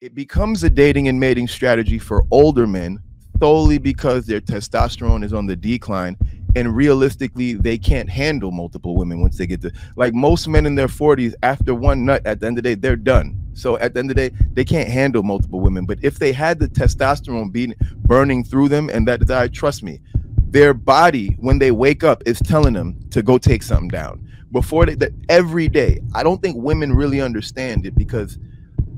It becomes a dating and mating strategy for older men solely because their testosterone is on the decline, and realistically they can't handle multiple women once they get to, like, most men in their 40s, after one nut, at the end of the day they're done. So at the end of the day they can't handle multiple women. But if they had the testosterone burning through them and that desire, trust me, their body when they wake up is telling them to go take something down before that every day. I don't think women really understand it, because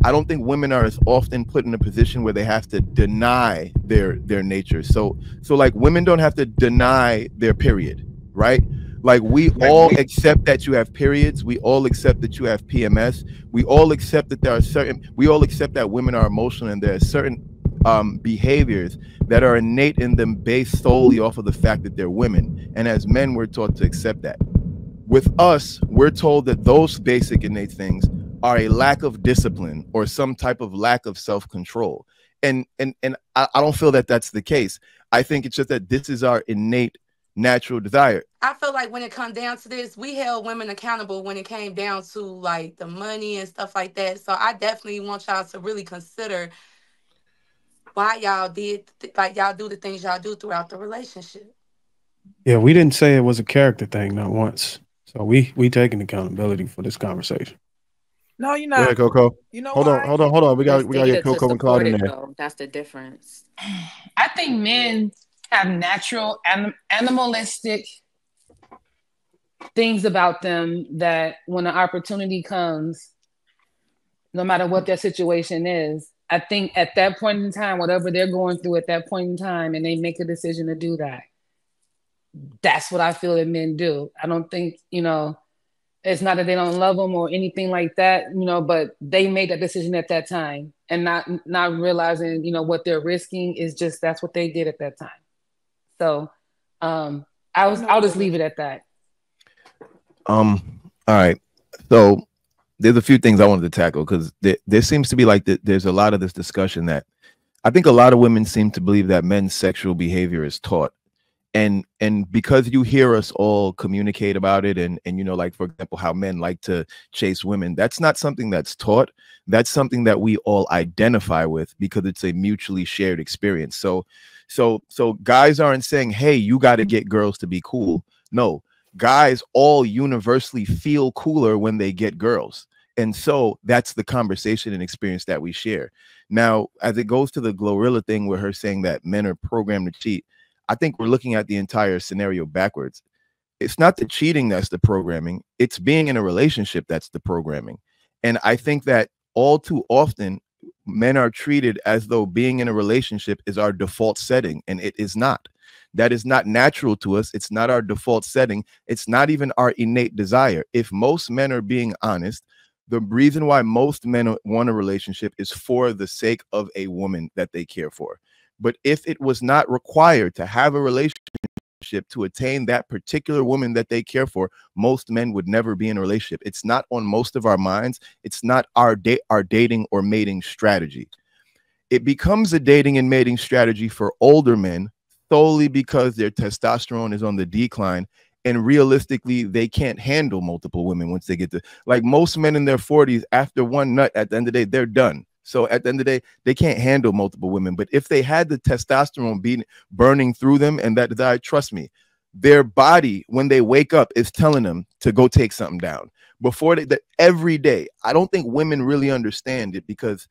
I don't think women are as often put in a position where they have to deny their nature. So like, women don't have to deny their period, right? Like, we all accept that you have periods. We all accept that you have PMS. We all accept that we all accept that women are emotional, and there are certain behaviors that are innate in them based solely off of the fact that they're women. And as men, we're taught to accept that. With us, we're told that those basic innate things are a lack of discipline or some type of lack of self-control. And I don't feel that that's the case. I think it's just that this is our innate natural desire. I feel like when it comes down to this, we held women accountable when it came down to like the money and stuff like that. So I definitely want y'all to really consider why y'all y'all do the things y'all do throughout the relationship. Yeah, we didn't say it was a character thing, not once. So we taking accountability for this conversation. No, you're Go not. ahead, Coco. You know, hold on. We got to get Coco and Claude in there. Though. That's the difference. I think men have natural animalistic things about them that when an opportunity comes, no matter what their situation is, I think at that point in time, whatever they're going through at that point in time, and they make a decision to do that, that's what I feel that men do. I don't think, it's not that they don't love them or anything like that, but they made that decision at that time, and not realizing, what they're risking is just, that's what they did at that time. So I'll just leave it at that. All right. So there's a few things I wanted to tackle, because there seems to be like there's a lot of this discussion that I think a lot of women seem to believe that men's sexual behavior is taught. And because you hear us all communicate about it, and like, for example, how men like to chase women, that's not something that's taught. That's something that we all identify with, because it's a mutually shared experience. So guys aren't saying, hey, you got to get girls to be cool. No, guys all universally feel cooler when they get girls. And so that's the conversation and experience that we share. Now, as it goes to the Glorilla thing, where her saying that men are programmed to cheat, I think we're looking at the entire scenario backwards. It's not the cheating that's the programming. It's being in a relationship that's the programming. And I think that all too often men are treated as though being in a relationship is our default setting, and it is not. That is not natural to us. It's not our default setting. It's not even our innate desire. If most men are being honest, the reason why most men want a relationship is for the sake of a woman that they care for. But if it was not required to have a relationship to attain that particular woman that they care for, most men would never be in a relationship. It's not on most of our minds. It's not our dating or mating strategy. It becomes a dating and mating strategy for older men solely because their testosterone is on the decline, and realistically they can't handle multiple women once they get to, like, most men in their 40s, after one nut, at the end of the day they're done. So at the end of the day, they can't handle multiple women. But if they had the testosterone burning through them and that desire, trust me, their body when they wake up is telling them to go take something down before that every day. I don't think women really understand it, because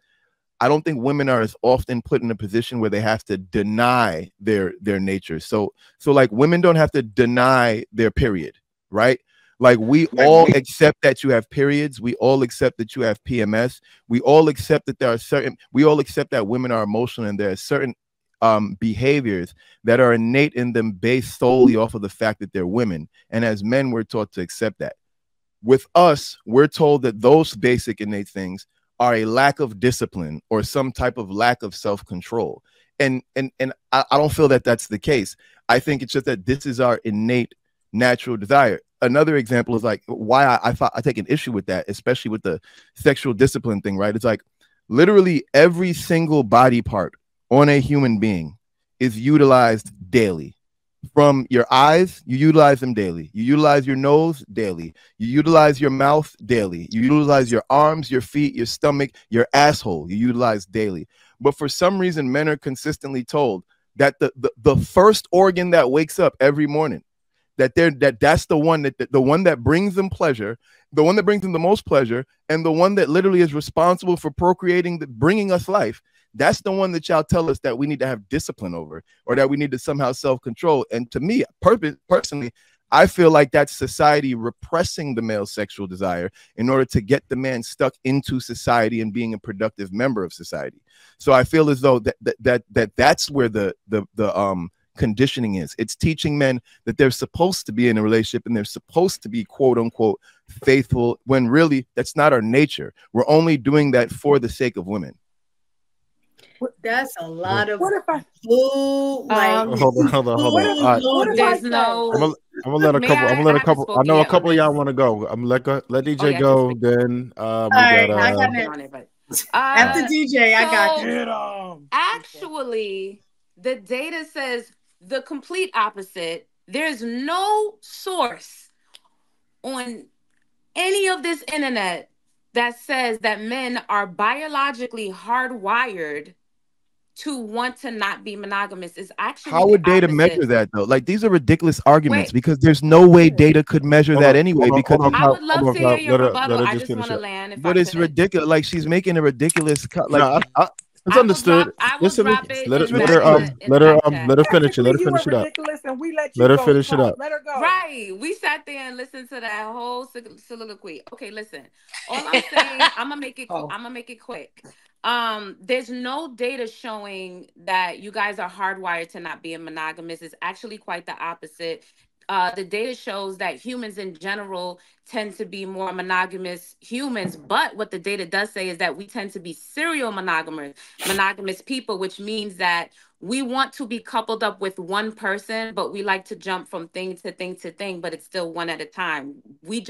I don't think women are as often put in a position where they have to deny their nature. So like, women don't have to deny their period, right? Like, we all accept that you have periods. We all accept that you have PMS. We all accept that we all accept that women are emotional, and there are certain behaviors that are innate in them based solely off of the fact that they're women. And as men, we're taught to accept that. With us, we're told that those basic innate things are a lack of discipline or some type of lack of self-control. And I don't feel that that's the case. I think it's just that this is our innate natural desire. Another example is like why I take an issue with that, especially with the sexual discipline thing, right? It's like literally every single body part on a human being is utilized daily. from your eyes, you utilize them daily. You utilize your nose daily. You utilize your mouth daily. You utilize your arms, your feet, your stomach, your asshole. You utilize daily. But for some reason, men are consistently told that the first organ that wakes up every morning, that's the one the one that brings them pleasure, the one that brings them the most pleasure, and the one that literally is responsible for procreating, bringing us life. That's the one that y'all tell us that we need to have discipline over, or that we need to somehow self-control. And to me, personally, I feel like that's society repressing the male sexual desire in order to get the man stuck into society and being a productive member of society. So I feel as though that's where the conditioning is. It's teaching men that they're supposed to be in a relationship and they're supposed to be quote unquote faithful, when really that's not our nature. We're only doing that for the sake of women. That's a lot of what if I bull. Like, hold on. There's no. I'm gonna let a couple. I'm gonna let a couple. I know a couple of y'all want to go. I'm gonna let DJ go. Then I got it. After DJ, I got you. Actually, the data says the complete opposite. There's no source on any of this internet that says that men are biologically hardwired to want to not be monogamous. Is actually how would data measure that though? Like, these are ridiculous arguments because there's no way data could measure that anyway. Because I would love to hear your rebuttal. I just want to land. But it's ridiculous. Like, she's making a ridiculous like. It's understood. I will drop it. Let her finish it. Let her finish it up. And we let her finish it up. Let her go. Right. We sat there and listened to that whole soliloquy. Okay, listen. All I'm saying, I'm gonna make it quick. There's no data showing that you guys are hardwired to not be monogamous. It's actually quite the opposite. The data shows that humans in general tend to be more monogamous humans, but what the data does say is that we tend to be serial monogamous people, which means that we want to be coupled up with one person, but we like to jump from thing to thing to thing, but it's still one at a time. We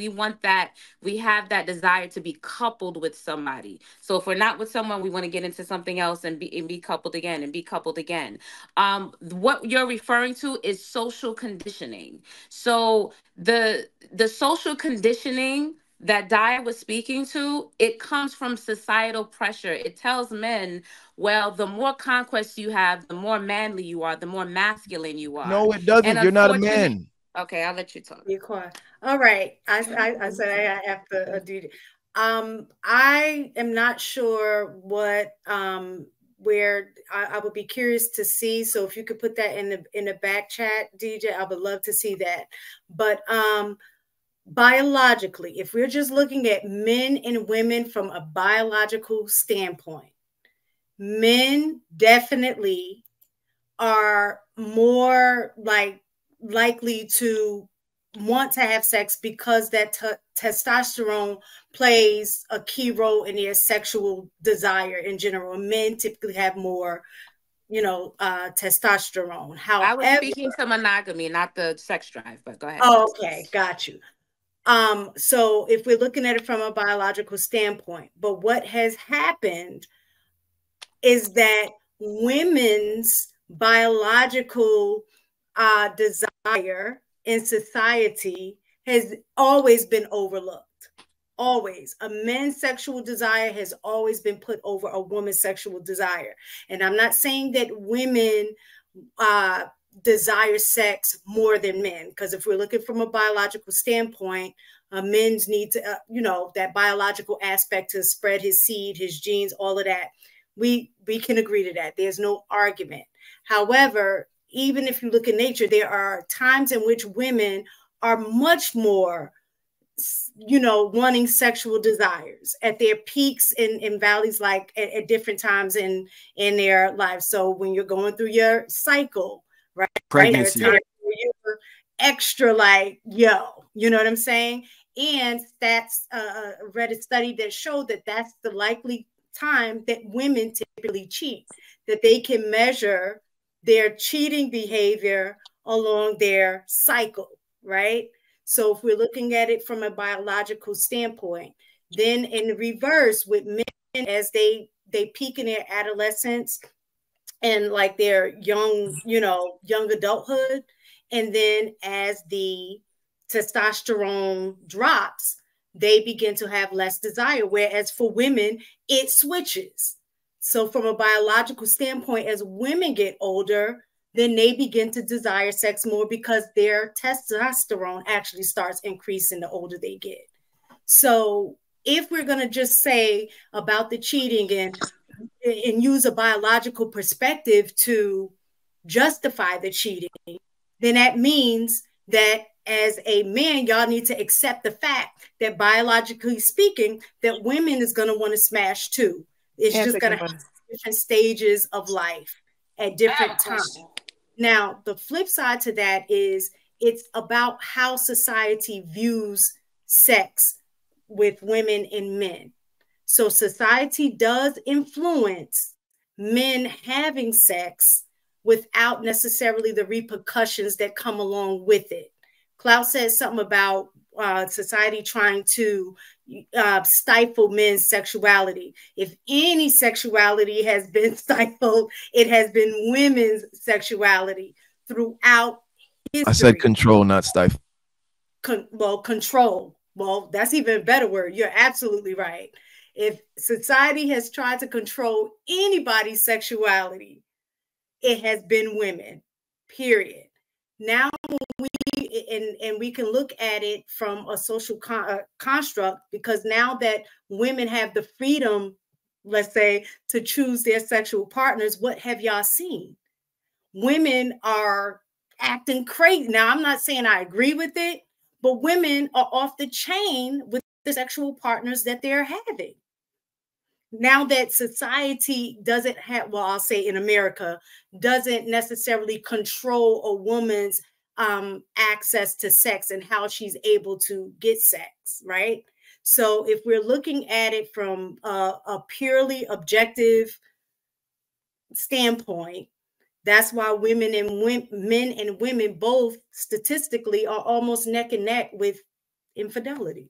want that. We have that desire to be coupled with somebody. So if we're not with someone, we want to get into something else and be coupled again and be coupled again. What you're referring to is social conditioning. So the social conditioning that Dia was speaking to, it comes from societal pressure. It tells men, well, the more conquest you have, the more manly you are, the more masculine you are. No, it doesn't. You're not a man. Okay, I'll let you talk. Be quiet. All right. I said I have to do it. I am not sure what where I would be curious to see. So if you could put that in the back chat, DJ, I would love to see that. But biologically, if we're just looking at men and women from a biological standpoint, men definitely are more likely to want to have sex because that testosterone plays a key role in their sexual desire in general. Men typically have more, testosterone. However, I was speaking to monogamy, not the sex drive, but go ahead. Oh, okay, got you. So if we're looking at it from a biological standpoint, but what has happened is that women's biological desire in society has always been overlooked. Always. A man's sexual desire has always been put over a woman's sexual desire. And I'm not saying that women desire sex more than men, because if we're looking from a biological standpoint, men's need to, that biological aspect to spread his seed, his genes, all of that. We can agree to that. There's no argument. However, even if you look at nature, there are times in which women are much more, wanting sexual desires at their peaks and valleys, like at different times in their lives. So when you're going through your cycle, right? Pregnancy. Right? You're extra you know what I'm saying? And that's read a study that showed that that's the likely time that women typically cheat, that they can measure their cheating behavior along their cycle, right? So if we're looking at it from a biological standpoint, then in reverse with men, as they peak in their adolescence, and like their young, young adulthood. And then as the testosterone drops, they begin to have less desire. Whereas for women, it switches. So from a biological standpoint, as women get older, then they begin to desire sex more because their testosterone actually starts increasing the older they get. So if we're going to just say about the cheating and use a biological perspective to justify the cheating, then that means that as a man, y'all need to accept the fact that biologically speaking, that women is going to want to smash too. It's just going to have different stages of life at different times. Now, the flip side to that is it's about how society views sex with women and men. So society does influence men having sex without necessarily the repercussions that come along with it. Klaus said something about society trying to stifle men's sexuality. If any sexuality has been stifled, it has been women's sexuality throughout history. I said control, not stifle. Control. Well, that's even a better word. You're absolutely right. If society has tried to control anybody's sexuality, it has been women, period. Now we can look at it from a social construct, because now that women have the freedom, let's say, to choose their sexual partners, what have y'all seen? Women are acting crazy. Now, I'm not saying I agree with it, but women are off the chain with the sexual partners that they're having. Now that society doesn't have, well, I'll say in America, doesn't necessarily control a woman's access to sex and how she's able to get sex, right? So if we're looking at it from a purely objective standpoint, that's why men and women both statistically are almost neck and neck with infidelity.